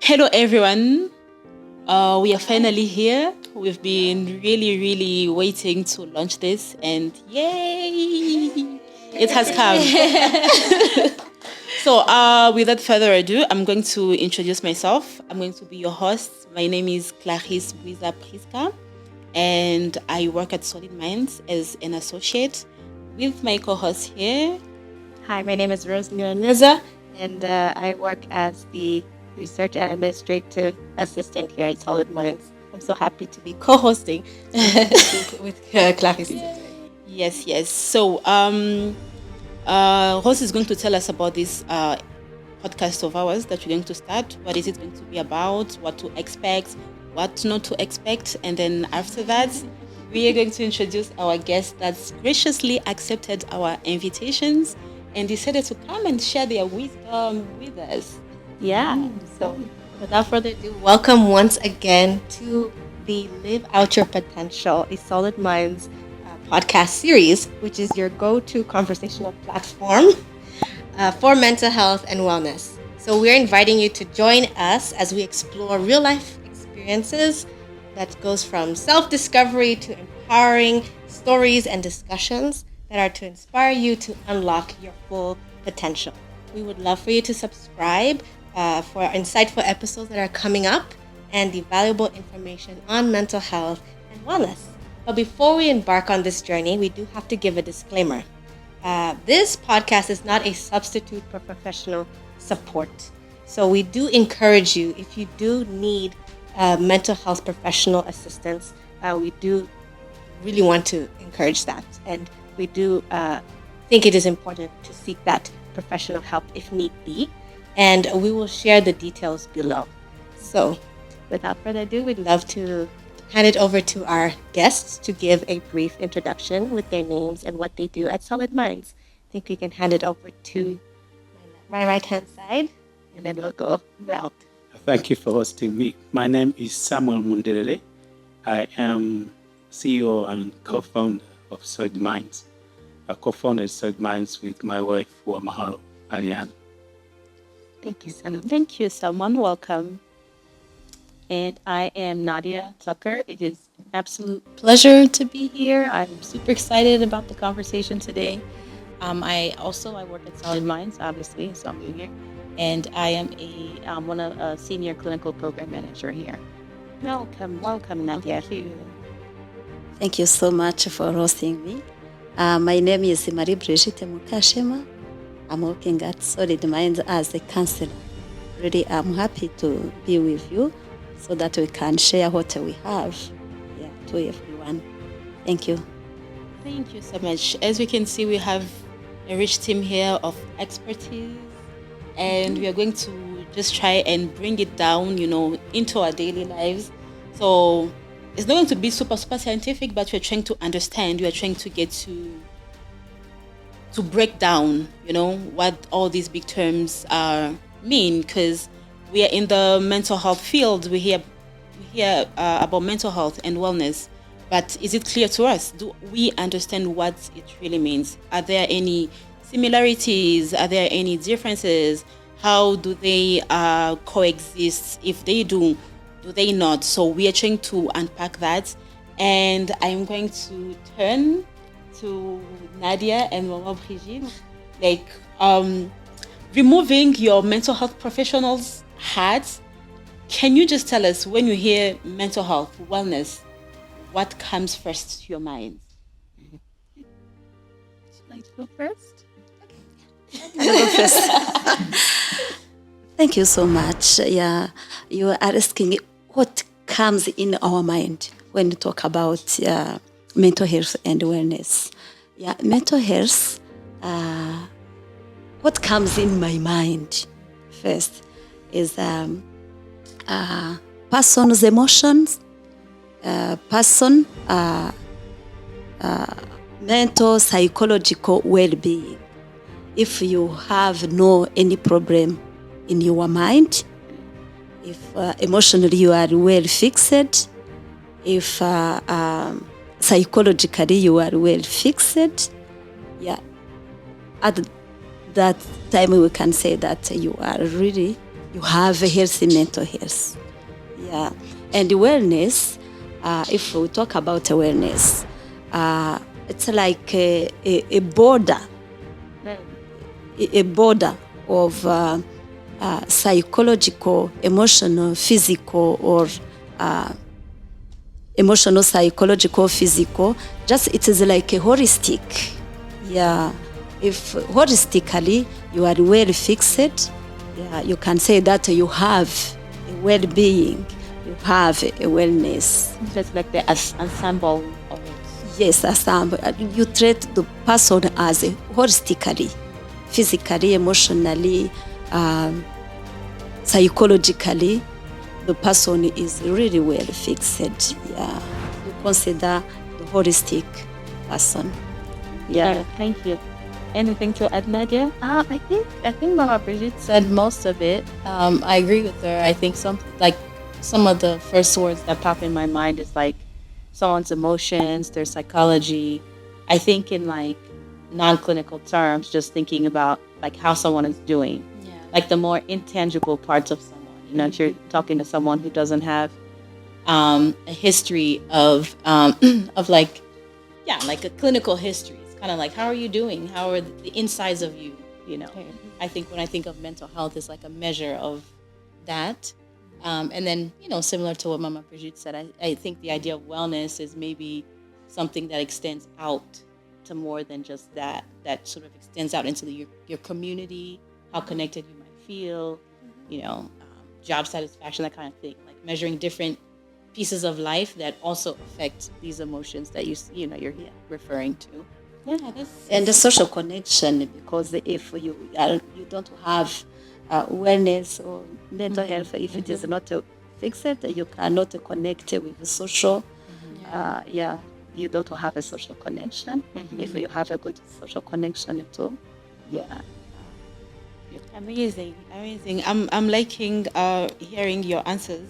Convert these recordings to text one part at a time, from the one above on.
Hello, everyone. We are finally here. We've been really, really waiting to launch this, and yay! It has come. So, without further ado, I'm going to introduce myself. I'm going to be your host. My name is Clarisse Buiza Priska, and I work at Solid Minds as an associate with my co-host here. Hi, my name is Rose Neza, and I work as the research and administrative assistant here at Solid Minds. I'm so happy to be co-hosting with Clarisse today. Yes. So, Rose is going to tell us about this podcast of ours that we're going to start. What is it going to be about? What to expect? What not to expect? And then after that, we are going to introduce our guests that's graciously accepted our invitations and decided to come and share their wisdom with us. Yeah, so without further ado, welcome once again to the Live Out Your Potential, a Solid Minds podcast series, which is your go-to conversational platform for mental health and wellness. So we're inviting you to join us as we explore real-life experiences that goes from self-discovery to empowering stories and discussions that are to inspire you to unlock your full potential. We would love for you to subscribe for insightful episodes that are coming up and the valuable information on mental health and wellness. But before we embark on this journey, we do have to give a disclaimer. This podcast is not a substitute for professional support. So we do encourage you, if you do need mental health professional assistance, we do really want to encourage that. And we do think it is important to seek that professional help if need be. And we will share the details below. So without further ado, we'd love to hand it over to our guests to give a brief introduction with their names and what they do at Solid Minds. I think we can hand it over to my right-hand side, and then we'll go round. Thank you for hosting me. My name is Samuel Mundelele. I am CEO and co-founder of Solid Minds. I co-founded Solid Minds with my wife, Wamahalo Ariane. Thank you, Sam. Thank you, someone. Welcome. And I am Nadia Tucker. It is an absolute pleasure to be here. I'm super excited about the conversation today. I work at Solid Minds, obviously, so I'm new here. And I am a senior clinical program manager here. Welcome, Nadia. Thank you so much for hosting me. My name is Marie Brigitte Mukashema. I'm working at Solid Minds as a counselor. Really, I'm happy to be with you so that we can share what we have to everyone. Thank you. Thank you so much. As we can see, we have a rich team here of expertise, and we are going to just try and bring it down, into our daily lives. So it's not going to be super scientific, but we're trying to understand. We are trying to get to break down, what all these big terms mean, because we are in the mental health field. We hear about mental health and wellness, but is it clear to us? Do we understand what it really means? Are there any similarities? Are there any differences? How do they coexist? If they do they not? So we are trying to unpack that, and I'm going to turn to Nadia and Mama Brigitte, removing your mental health professional's hat. Can you just tell us, when you hear mental health, wellness, what comes first to your mind? Would you like to go first? Thank you so much. Yeah, you are asking what comes in our mind when we talk about mental health and wellness. Yeah, mental health, what comes in my mind first is person's emotions, mental, psychological well-being. If you have any problem in your mind, if emotionally you are well fixed, if psychologically you are well fixed, at that time we can say that you you have a healthy mental health. Yeah. And wellness, if we talk about awareness, it's like a border, a border of psychological, emotional, physical, or emotional, psychological, physical. Just it is like a holistic. Yeah. If holistically you are well fixed, yeah, you can say that you have a well-being, you have a wellness. Just like the ensemble of it. Yes, ensemble. You treat the person as a holistically, physically, emotionally, psychologically. The person is really well fixed. Yeah, you consider the holistic person. Yeah, thank you. Anything to add, Nadia? I think Mama Brigitte said most of it. I agree with her. I think some of the first words that pop in my mind is like someone's emotions, their psychology. I think in like non-clinical terms, just thinking about like how someone is doing, like the more intangible parts of someone. You know, if you're talking to someone who doesn't have a history of like a clinical history. It's kind of like, how are you doing? How are the insides of you? You know, I think when I think of mental health, it's like a measure of that. And then, you know, similar to what Mama Brigitte said, I think the idea of wellness is maybe something that extends out to more than just that sort of extends out into your community, how connected you might feel, you know, job satisfaction, that kind of thing, like measuring different pieces of life that also affect these emotions that you're referring to. And the social connection, because if you don't have wellness or mental health, if it is not fixed, you cannot connect with the social. You don't have a social connection. If you have a good social connection too, Amazing. I'm liking hearing your answers,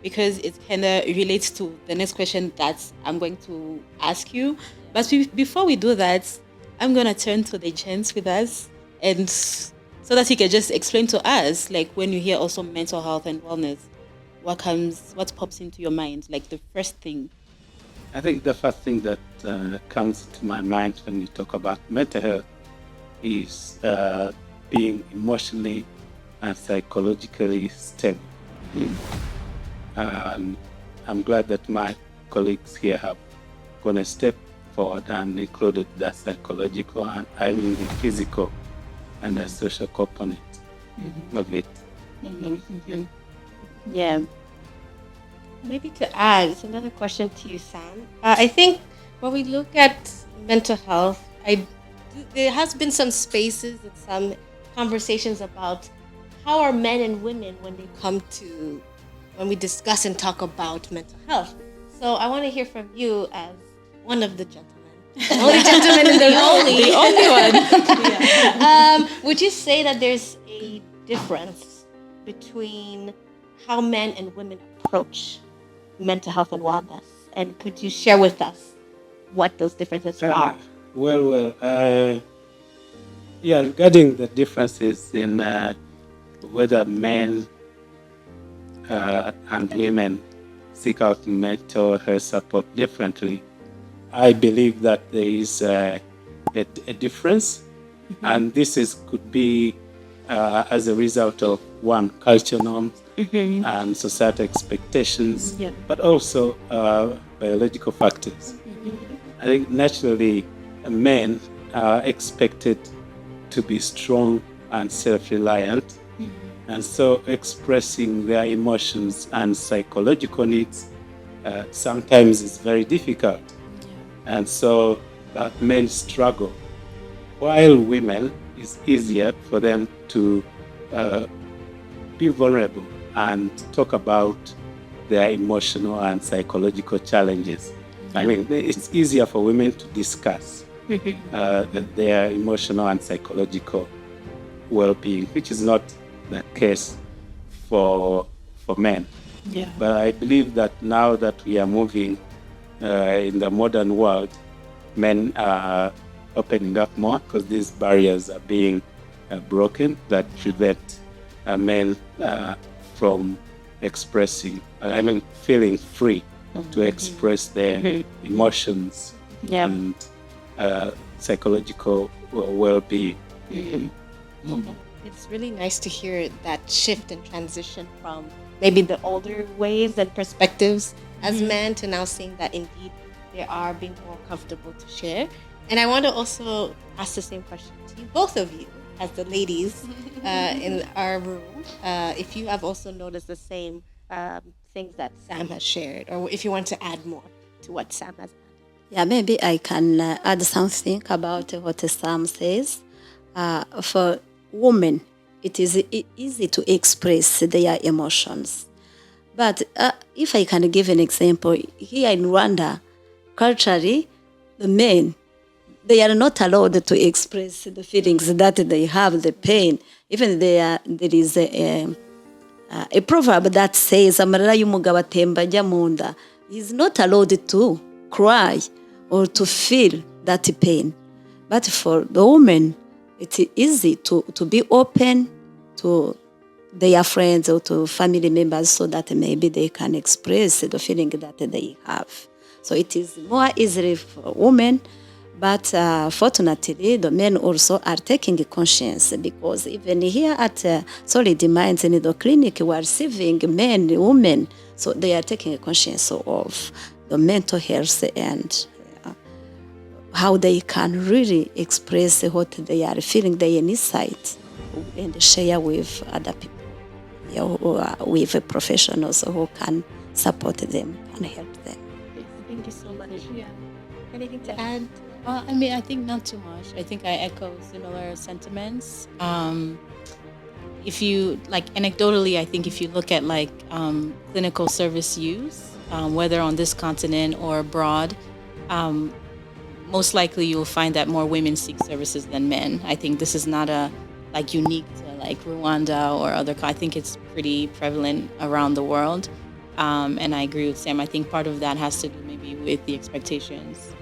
because it kind of relates to the next question that I'm going to ask you. But before we do that, I'm going to turn to the gents with us, and so that he can just explain to us, like, when you hear also mental health and wellness, what pops into your mind, like the first thing? I think the first thing that comes to my mind when you talk about mental health is being emotionally and psychologically stable. I'm glad that my colleagues here have gone a step forward and included the psychological and I mean the physical and the social component of it. Yeah. Maybe to add, it's another question to you, Sam. I think when we look at mental health, there has been some spaces and some conversations about how are men and women when we discuss and talk about mental health. So I want to hear from you as one of the gentlemen, the only gentleman in the room. The only one. Would you say that there's a difference between how men and women approach mental health and wellness? And could you share with us what those differences are? Regarding the differences in whether men and women seek out mental health support differently, I believe that there is a difference, and this could be as a result of one, culture norms and societal expectations, but also biological factors. I think naturally men are expected to be strong and self-reliant, and so expressing their emotions and psychological needs sometimes is very difficult, and so men struggle, while women, it's easier for them to be vulnerable and talk about their emotional and psychological challenges. I mean, it's easier for women to discuss their emotional and psychological well-being, which is not the case for men. But I believe that now that we are moving in the modern world, men are opening up more because these barriers are being broken that prevent men from expressing, feeling free to express their emotions and psychological well-being. It's really nice to hear that shift and transition from maybe the older ways and perspectives as men to now seeing that indeed they are being more comfortable to share. And I want to also ask the same question to you, both of you, as the ladies in our room, if you have also noticed the same things that Sam has shared, or if you want to add more to what Sam has added. Yeah, maybe I can add something about what Sam says. For women, it is easy to express their emotions. But if I can give an example, here in Rwanda, culturally, the men, they are not allowed to express the feelings that they have, the pain. Even there is a proverb that says, "Amarira y'umugabo atemba ajya mu nda." He is not allowed to cry or to feel that pain. But for the women, it's easy to be open to their friends or to family members so that maybe they can express the feeling that they have. So it is more easily for women, but fortunately the men also are taking conscience, because even here at Solid Minds in the clinic we are receiving men, women, so they are taking conscience of the mental health and how they can really express what they are feeling, their insight, and share with other people, with professionals who can support them and help them. Thank you so much. Yeah. Anything to add? I think not too much. I think I echo similar sentiments. If you, like, anecdotally, I think if you look at clinical service use, whether on this continent or abroad, most likely you'll find that more women seek services than men. I think this is not unique to Rwanda or other. I think it's pretty prevalent around the world. And I agree with Sam. I think part of that has to do maybe with the expectations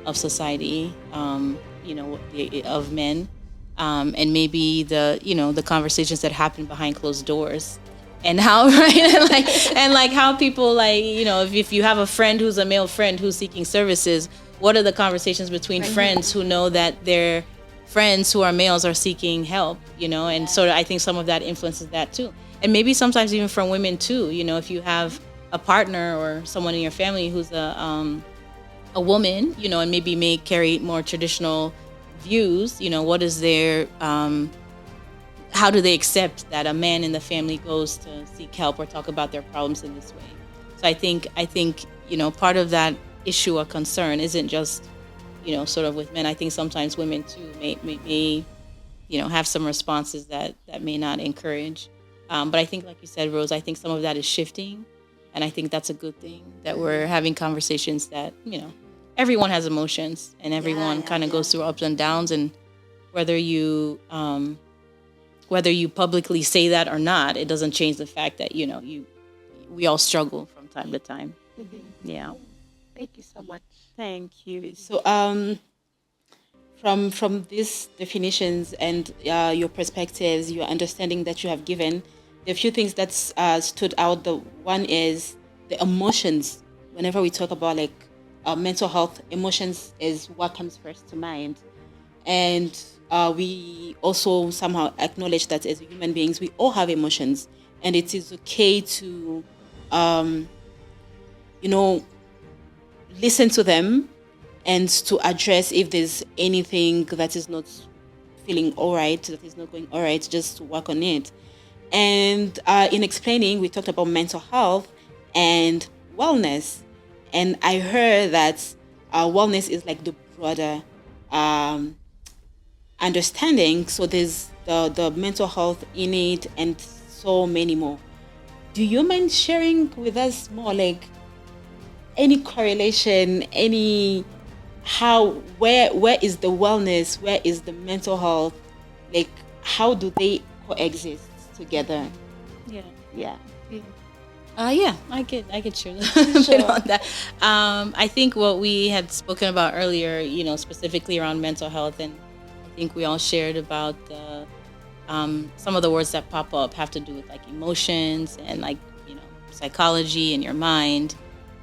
of society, of men, and maybe the conversations that happen behind closed doors. And how, right? and how people if you have a friend who's a male friend who's seeking services, what are the conversations between friends who know that their friends who are males are seeking help, and so I think some of that influences that too. And maybe sometimes even from women too, if you have a partner or someone in your family who's a woman, and maybe may carry more traditional views, what is their, how do they accept that a man in the family goes to seek help or talk about their problems in this way? So I think, part of that issue or concern isn't just, sort of with men. I think sometimes women too may have some responses that may not encourage. But I think, like you said, Rose, I think some of that is shifting. And I think that's a good thing, that we're having conversations that, everyone has emotions and everyone kind of goes through ups and downs. And whether you publicly say that or not, it doesn't change the fact that, we all struggle from time to time. Mm-hmm. Yeah. Thank you so much. Thank you. So, from these definitions and your perspectives, your understanding that you have given, there are a few things that stood out. The one is the emotions. Whenever we talk about mental health, emotions is what comes first to mind, and we also somehow acknowledge that as human beings, we all have emotions, and it is okay to, listen to them and to address if there's anything that is not feeling all right, that is not going all right, just to work on it. And in explaining, we talked about mental health and wellness. And I heard that wellness is the broader understanding. So there's the mental health in it and so many more. Do you mind sharing with us more, any correlation, where is the wellness, where is the mental health, how do they coexist together? Yeah, I could share a bit on that. I think what we had spoken about earlier, specifically around mental health, and I think we all shared about Some of the words that pop up have to do with like emotions and like, psychology and your mind.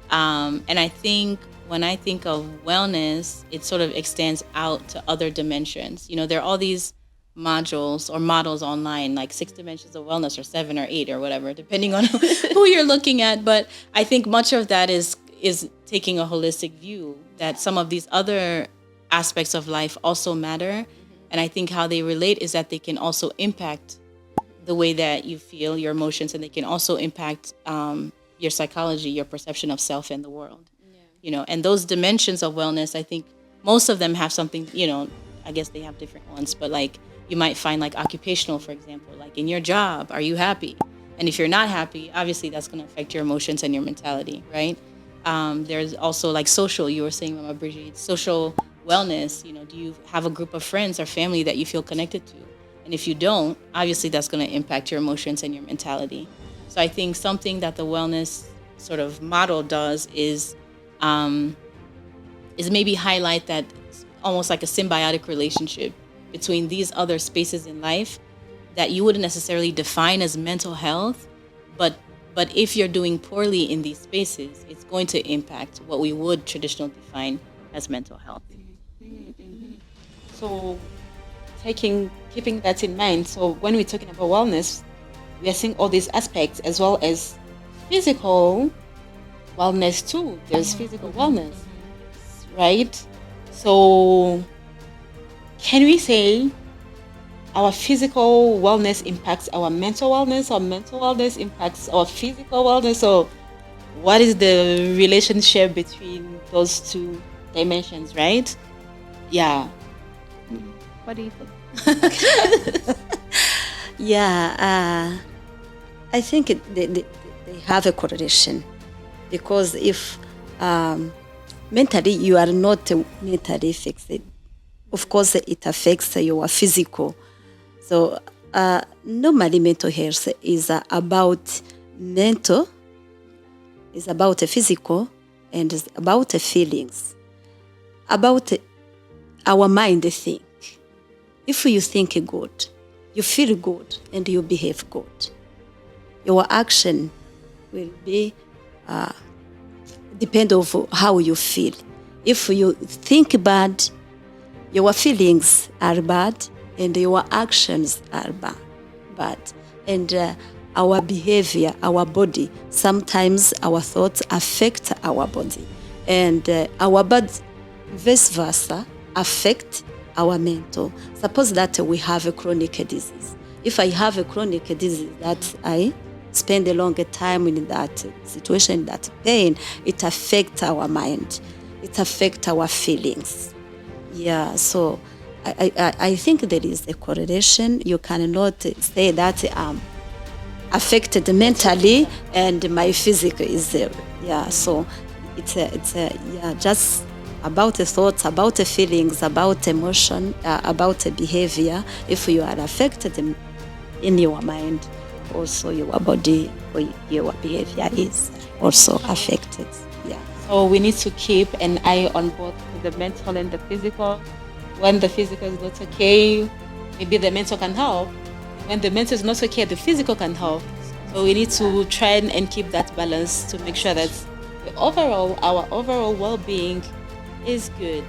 And I think when I think of wellness, it sort of extends out to other dimensions. There are all these modules or models online, like 6 dimensions of wellness or 7 or 8 or whatever, depending on who you're looking at. But I think much of that is taking a holistic view that some of these other aspects of life also matter. And I think how they relate is that they can also impact the way that you feel, your emotions, and they can also impact your psychology, your perception of self and the world. And those dimensions of wellness, I think most of them have something, I guess they have different ones, but like you might find like occupational, for example, like in your job, are you happy? And if you're not happy, obviously that's going to affect your emotions and your mentality, right? There's also like social, you were saying, Mama Brigitte, social wellness. Do you have a group of friends or family that you feel connected to? And if you don't, obviously that's going to impact your emotions and your mentality. So I think something that the wellness sort of model does is maybe highlight that it's almost like a symbiotic relationship between these other spaces in life that you wouldn't necessarily define as mental health, but if you're doing poorly in these spaces, it's going to impact what we would traditionally define as mental health. So, keeping that in mind, so when we're talking about wellness, we are seeing all these aspects as well as physical wellness too. There's physical wellness, right? So, can we say our physical wellness impacts our mental wellness, or mental wellness impacts our physical wellness? So, what is the relationship between those two dimensions, right? Yeah. What do you think? Yeah, I think they have a correlation, because if mentally you are not mentally fixed, of course it affects your physical. So normally mental health is about mental, is about physical, and is about feelings, about our mind think. If you think good, you feel good, and you behave good, your action will be depend on how you feel. If you think bad, your feelings are bad, and your actions are bad. And our behavior, our body, sometimes our thoughts affect our body, and our body, vice versa, affect our mental. Suppose that we have a chronic disease. If I have a chronic disease that I spend a longer time in that situation, that pain, it affects our mind. It affects our feelings. Yeah, so I think there is a correlation. You cannot say that affected mentally and my physical is there. Yeah, so it's just about the thoughts, about the feelings, about emotion, about the behavior. If you are affected in your mind, also your body or your behavior is also affected. Yeah. So we need to keep an eye on both the mental and the physical. When the physical is not okay, maybe the mental can help. When the mental is not okay, the physical can help. So we need to try and keep that balance to make sure that our overall well-being is good.